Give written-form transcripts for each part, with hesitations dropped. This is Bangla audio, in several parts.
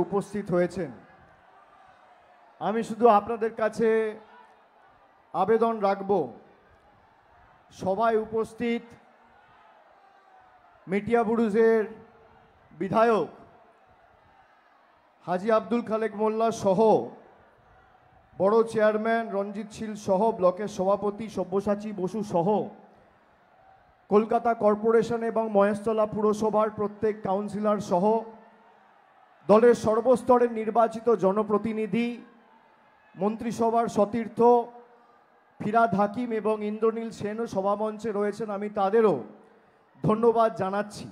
উপস্থিত হয়েছেন। আমি শুধু আপনাদের কাছে আবেদন রাখব, সভায় উপস্থিত মেটিয়াবুরুজের বিধায়ক হাজি আব্দুল খালেক মোল্লা সহ বড় চেয়ারম্যান রঞ্জিত শীল সহ ব্লকের সভাপতি সব্যসাচী বসু সহ কলকাতা কর্পোরেশন এবং মহেশতলা পুরসভার প্রত্যেক কাউন্সিলর সহ দলের সর্বস্তরের নির্বাচিত জনপ্রতিনিধি, মন্ত্রিসভার সতীর্থ ফিরাদ হাকিম এবং ইন্দ্রনীল সেনও সভামঞ্চে রয়েছেন, আমি তাদেরও ধন্যবাদ জানাচ্ছি।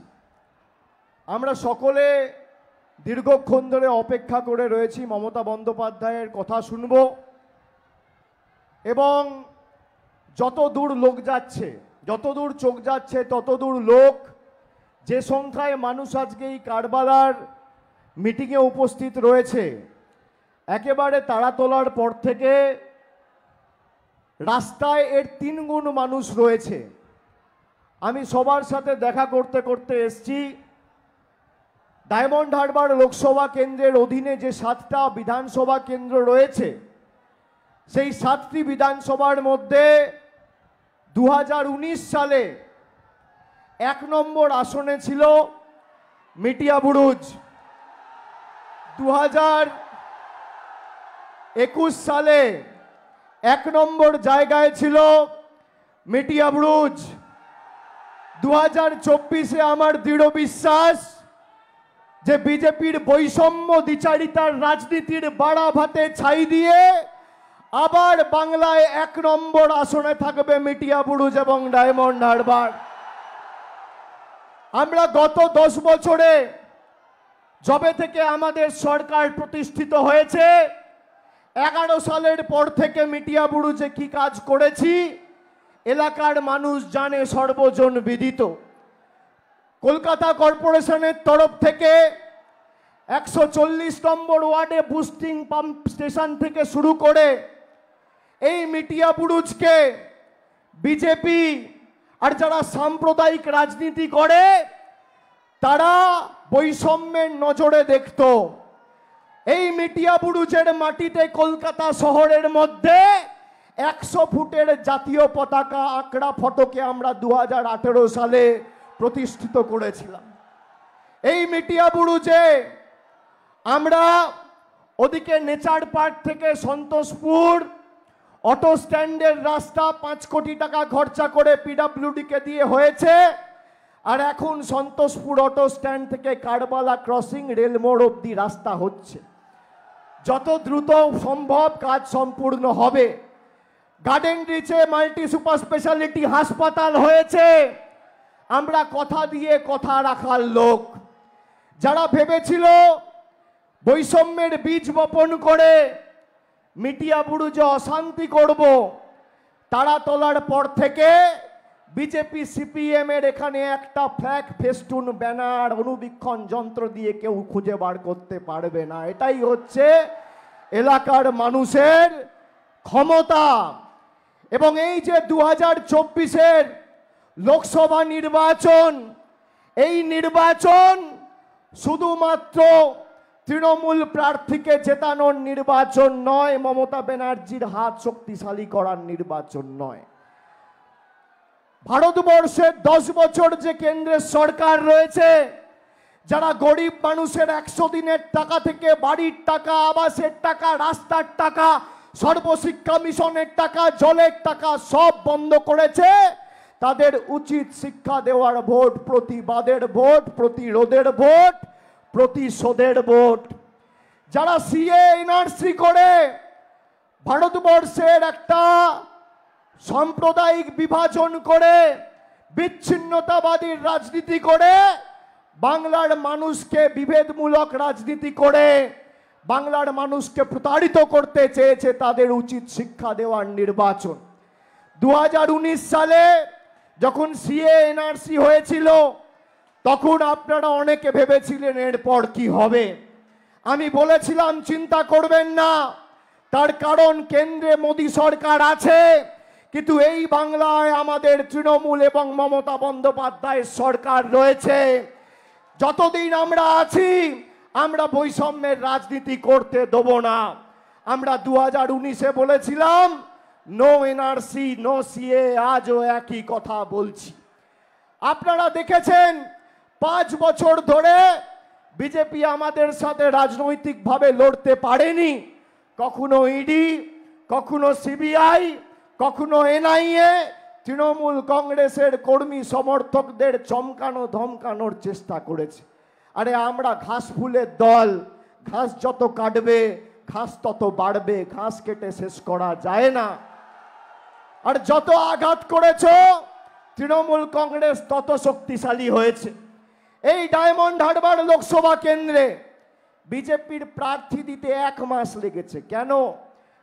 আমরা সকলে দীর্ঘক্ষণ ধরে অপেক্ষা করে রয়েছি মমতা বন্দ্যোপাধ্যায়ের কথা শুনব এবং যত দূর লোক যাচ্ছে, যত দূর চোখ যাচ্ছে তত দূর লোক, যে সংখ্যায় মানুষ আজকে এই কারবালার মিটিংয়ে উপস্থিত রয়েছে, একেবারে তারা তোলার পর থেকে রাস্তায় এর 3 গুণ মানুষ রয়েছে। আমি সবার সাথে দেখা করতে করতে এসছি। ডায়মন্ড হারবার লোকসভা কেন্দ্রের অধীনে যে 7টা বিধানসভা কেন্দ্র রয়েছে, সেই 7টি বিধানসভার মধ্যে 2019 সালে 1 নম্বর আসনে ছিল মেটিয়াবুরুজ, 2021 সালে 1 নম্বর জায়গায় ছিল মেটিয়াবুরুজ, 2024-এ আমার দৃঢ় বিশ্বাস যে বিজেপির বৈষম্য দ্বিচারিতার রাজনীতির বাড়া ভাতে ছাই দিয়ে আবার বাংলায় 1 নম্বর আসনে থাকবে মেটিয়াবুরুজ এবং ডায়মন্ড হারবার। আমরা গত 10 বছরে যবে থেকে আমাদের সরকার প্রতিষ্ঠিত হয়েছে, 11 সালের পর থেকে মেটিয়াবুরুজে কি কাজ করেছি এলাকার মানুষ জানে, সর্বজন বিদিত। কলকাতা কর্পোরেশনের তরফ থেকে 140 নম্বর ওয়ার্ডে বুস্টিং পাম্প স্টেশন থেকে শুরু করে এই মেটিয়াবুরুজকে বিজেপি আর যারা সাম্প্রদায়িক রাজনীতি করে তারা বৈষম্যের নজরে দেখত। এই মেটিয়াবুরুজের মাটিতে কলকাতা শহরের মধ্যে 100 ফুটের জাতীয় পতাকা আঁকড়া ফটকে আমরা 2018 সালে প্রতিষ্ঠিত করেছিলাম। এই মেটিয়াবুরুজে আমরা ওদিকে নেচার পার্ক থেকে সন্তোষপুর অটো স্ট্যান্ডের রাস্তা 5 কোটি টাকা খরচা করে পিডব্লিউডিকে দিয়ে হয়েছে, আর এখন সন্তোষপুর অটো স্ট্যান্ড থেকে কারবালা ক্রসিং রেলমোড় অবধি রাস্তা হচ্ছে। যত দ্রুত সম্ভব কাজ সম্পূর্ণ হবে। গার্ডেন রিচে মাল্টি সুপার স্পেশালিটি হাসপাতাল হয়েছে। আমরা কথা দিয়ে কথা রাখার লোক। যারা ভেবেছিল বৈষম্যের বীজ বপন করে মেটিয়াবুরুজে অশান্তি করব, তারা তোলার পর থেকে বিজেপি সিপিএম এর এখানে একটা ফ্ল্যাগ, ফেস্টুন, ব্যানার, অনুবীক্ষণ যন্ত্র দিয়ে কেউ খুঁজে বার করতে পারবে না। এটাই হচ্ছে এলাকার মানুষের ক্ষমতা। এবং এই যে 2024-এর লোকসভা নির্বাচন, এই নির্বাচন শুধুমাত্র তৃণমূল প্রার্থীকে জেতানোর নির্বাচন নয়, মমতা ব্যানার্জির হাত শক্তিশালী করার নির্বাচন নয়। ভারতবর্ষের 10 বছর যে কেন্দ্রের সরকার রয়েছে, যারা গরিব মানুষের 100 দিনের টাকা থেকে বাড়ির টাকা, আবাসের টাকা, রাস্তার টাকা, সর্বশিক্ষা মিশনের টাকা, জলের টাকা সব বন্ধ করেছে, তাদের উচিত শিক্ষা দেওয়ার ভোট, প্রতিবাদের ভোট, প্রতিরোধের ভোট, প্রতিশোধের ভোট। যারা সিএ এনআরসি করে ভারতবর্ষের একটা সাম্প্রদায়িক বিভাজন করে বিচ্ছিন্নতাবাদীর রাজনীতি করে বাংলার মানুষকে বিভেদমূলক রাজনীতি করে বাংলার মানুষকে প্রতারিত করতে চেয়েছে, তাদের উচিত শিক্ষা দেওয়ার নির্বাচন। 2019 সালে যখন সিএ এনআরসি হয়েছিল তখন আপনারা অনেকে ভেবেছিলেন এরপর কি হবে। আমি বলেছিলাম চিন্তা করবেন না, তার কারণ কেন্দ্রে মোদী সরকার আছে, কিন্তু এই বাংলায় আমাদের তৃণমূল এবং মমতা বন্দ্যোপাধ্যায়ের সরকার রয়েছে। যতদিন আমরা আছি আমরা বৈষম্যের রাজনীতি করতে দেব না। আমরা 2019-এ বলেছিলাম নো এনআরসি নো সিএ, আজও একই কথা বলছি। আপনারা দেখেছেন 5 বছর ধরে বিজেপি আমাদের সাথে রাজনৈতিকভাবে লড়তে পারেনি। কখনো ইডি, কখনো সিবিআই, কখনো এনআইএ তৃণমূল কংগ্রেসের কর্মী সমর্থকদের চমকানো ধমকানোর চেষ্টা করেছে। আরে আমরা ঘাস ফুলের দল, ঘাস যত কাটবে ঘাস তত বাড়বে, ঘাস কেটে শেষ করা যায় না। আর যত আঘাত করেছো তৃণমূল কংগ্রেস তত শক্তিশালী হয়েছে। এই ডায়মন্ড হারবার লোকসভা কেন্দ্রে বিজেপির প্রার্থী দিতে 1 মাস লেগেছে। কেন?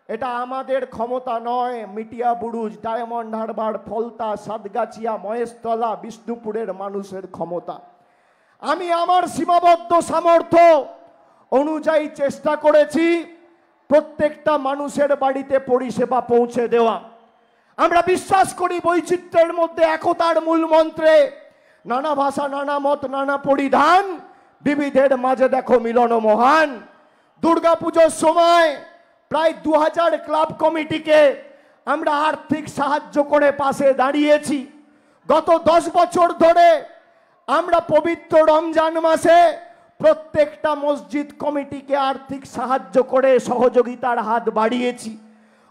এটা আমাদের ক্ষমতা নয়, মিটিয়া বুরুজ, ডায়মন্ড হারবার, ফলতা, সাতগাছিয়া, মহেশতলা, বিষ্ণুপুরের মানুষের ক্ষমতা। আমি আমার সীমাবদ্ধ সামর্থ্য অনুযায়ী চেষ্টা করেছি প্রত্যেকটা মানুষের বাড়িতে পরিষেবা পৌঁছে দেওয়া। আমরা বিশ্বাস করি বৈচিত্র্যের মধ্যে একতার মূল মন্ত্রে। নানা ভাষা, নানা মত, নানা পরিধান, বিবিধের মাঝে দেখো মিলন মহান। দুর্গাপুজোর সময় প্রায় 2000 ক্লাব কমিটিকে আমরা আর্থিক সাহায্য করে পাশে দাঁড়িয়েছি। গত 10 বছর ধরে আমরা পবিত্র রমজান মাসে প্রত্যেকটা মসজিদ কমিটিকে আর্থিক সাহায্য করে সহযোগিতার হাত বাড়িয়েছি।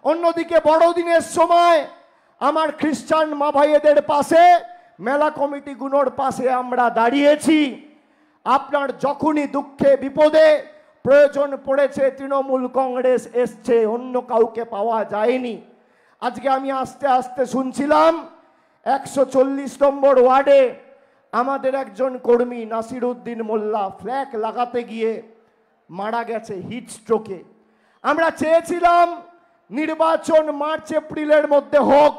অন্যদিকে বড়দিনের সময় আমার খ্রিস্টান মা ভাইদের পাশে, মেলা কমিটিগুলোর পাশে আমরা দাঁড়িয়েছি। আপনার যখনই দুঃখে বিপদে প্রয়োজন পড়েছে তৃণমূল কংগ্রেস এসছে, অন্য কাউকে পাওয়া যায়নি। আজকে আমি আস্তে আস্তে শুনছিলাম 140 নম্বর ওয়ার্ডে আমাদের একজন কর্মী নাসিরউদ্দিন মোল্লা ফ্ল্যাগ লাগাতে গিয়ে মারা গেছে হিট স্ট্রোকে। আমরা চেয়েছিলাম নির্বাচন মার্চ এপ্রিলের মধ্যে হোক,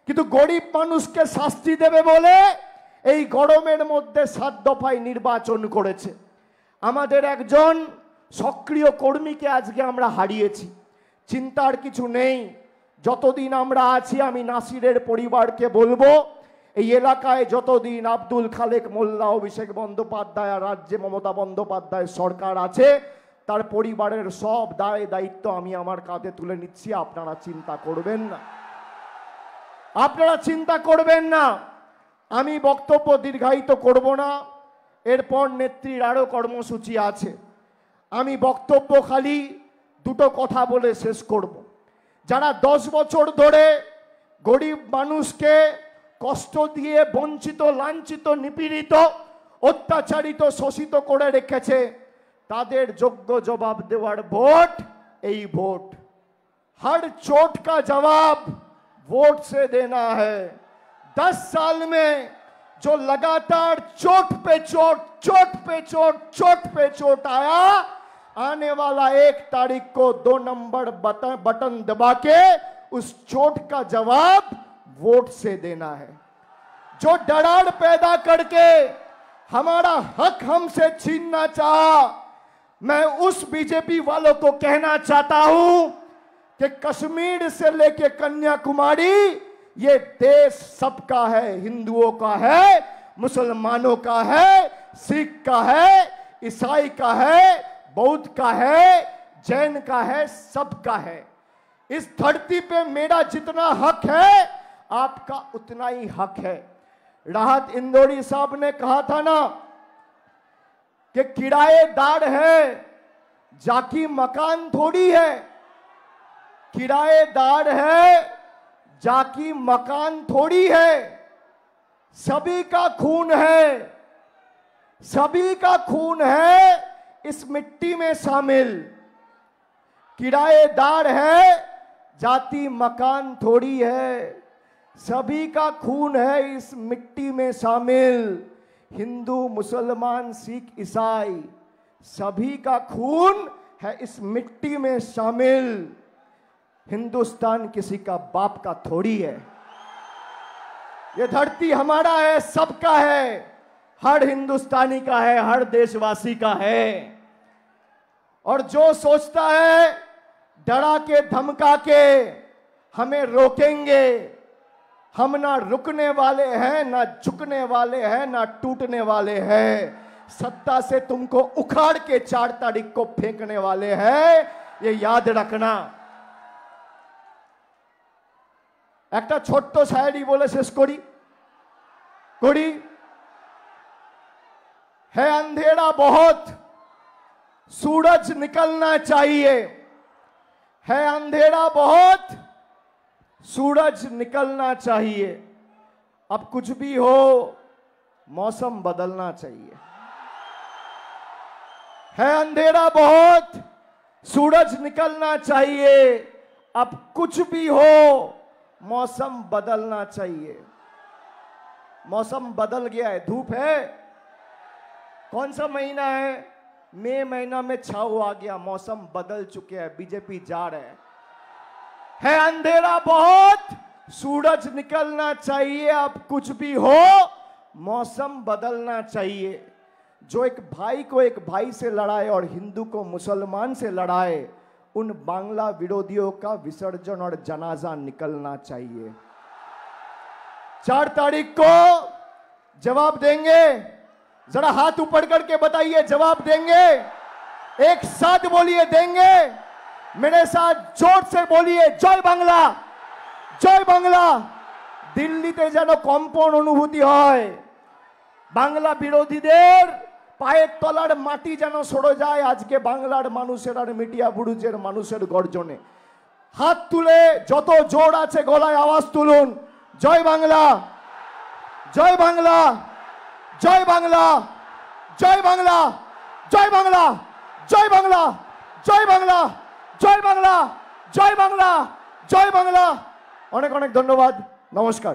কিন্তু গরিব মানুষকে শাস্তি দেবে বলে এই গরমের মধ্যে 7 দফায় নির্বাচন করেছে। আমাদের একজন সক্রিয় কর্মীকে আজকে আমরা হারিয়েছি। চিন্তার কিছু নেই, যতদিন আমরা আছি আমি নাসিরের পরিবারকে বলবো এই এলাকায় যতদিন আব্দুল খালেক মোল্লা, অভিষেক বন্দ্যোপাধ্যায় আর রাজ্যে মমতা বন্দ্যোপাধ্যায় সরকার আছে তার পরিবারের সব দায় দায়িত্ব আমি আমার কাঁধে তুলে নিচ্ছি। আপনারা চিন্তা করবেন না, আপনারা চিন্তা করবেন না। আমি বক্তব্য দীর্ঘায়িত করব না, এরপর নেত্রীর আরও কর্মসূচি আছে। আমি বক্তব্য খালি 2টো কথা বলে শেষ করব। যারা 10 বছর ধরে গরিব মানুষকে কষ্ট দিয়ে বঞ্চিত, লাঞ্ছিত, নিপীড়িত, অত্যাচারিত, শোষিত করে রেখেছে তাদের যোগ্য জবাব দেওয়ার ভোট এই ভোট। हर चोट का जवाब वोट से देना है। 10 साल में जो लगातार चोट पे चोट, चोट पे चोट, चोट पे चोट आया, आने वाला 1 तारीख को 2 नंबर बटन दबा के उस चोट का जवाब वोट से देना है। जो डरार पैदा करके हमारा हक हमसे छीनना चाहा, मैं उस बीजेपी वालों को कहना चाहता हूं कि कश्मीर से लेके कन्याकुमारी ये देश सबका है, हिंदुओं का है, मुसलमानों का है, सिख का है, ईसाई का है, बौद्ध का है, जैन का है, सबका है। इस धरती पे मेरा जितना हक है आपका उतना ही हक है। राहत इंदौरी साहब ने कहा था ना कि किराएदार है, जाकी मकान थोड़ी है। किराएदार है, जाकी मकान थोड़ी है। सभी का खून है, सभी का खून है इस मिट्टी में शामिल। किराएदार है, जाति मकान थोड़ी है, सभी का खून है इस मिट्टी में शामिल। हिंदू, मुसलमान, सिख, ईसाई सभी का खून है इस मिट्टी में शामिल। हिंदुस्तान किसी का बाप का थोड़ी है। ये धरती हमारा है, सबका है, हर हिंदुस्तानी का है, हर देशवासी का है। और जो सोचता है डरा के धमका के हमें रोकेंगे, हम ना रुकने वाले हैं, ना झुकने वाले हैं, ना टूटने वाले हैं। सत्ता से तुमको उखाड़ के 4 तारीख को फेंकने वाले हैं, ये याद रखना। একটা ছোট্ট শায়রি বলে শেষ করি। है अंधेरा बहुत, सूरज निकलना चाहिए। है अंधेरा बहुत, सूरज निकलना चाहिए। अब कुछ भी हो, मौसम बदलना चाहिए। है अंधेरा बहुत, सूरज निकलना चाहिए। अब कुछ भी हो, मौसम बदलना चाहिए। मौसम बदल गया है, धूप है। कौन सा महीना है? मई महीना में छाव आ गया, मौसम बदल चुके हैं, बीजेपी जा रहे हैं। है अंधेरा बहुत, सूरज निकलना चाहिए। अब कुछ भी हो, मौसम बदलना चाहिए। जो एक भाई को एक भाई से लड़ाए और हिंदू को मुसलमान से लड़ाए, उन बांग्ला विरोधियों का विसर्जन और जनाजा निकलना चाहिए। 4 तारीख को जवाब देंगे। जरा हाथ ऊपर करके बताइए, जवाब देंगे? एक साथ बोलिए, देंगे। मेरे साथ जोर से बोलिए, जय बांग्ला, जय बांग्ला। দিল্লিতে যেন কম্পন অনুভূতি হয়, বাংলা বিরোধীদের পায়ের তলার মাটি যেন সরে যায় আজকে বাংলার মানুষের আর মিডিয়া বুরুজের মানুষের গর্জনে। হাত তুলে যত জোর আছে গলায় আওয়াজ তুলুন, জয় বাংলা, জয় বাংলা, জয় বাংলা, জয় বাংলা, জয় বাংলা, জয় বাংলা, জয় বাংলা, জয় বাংলা, জয় বাংলা, জয় বাংলা। অনেক অনেক ধন্যবাদ, নমস্কার।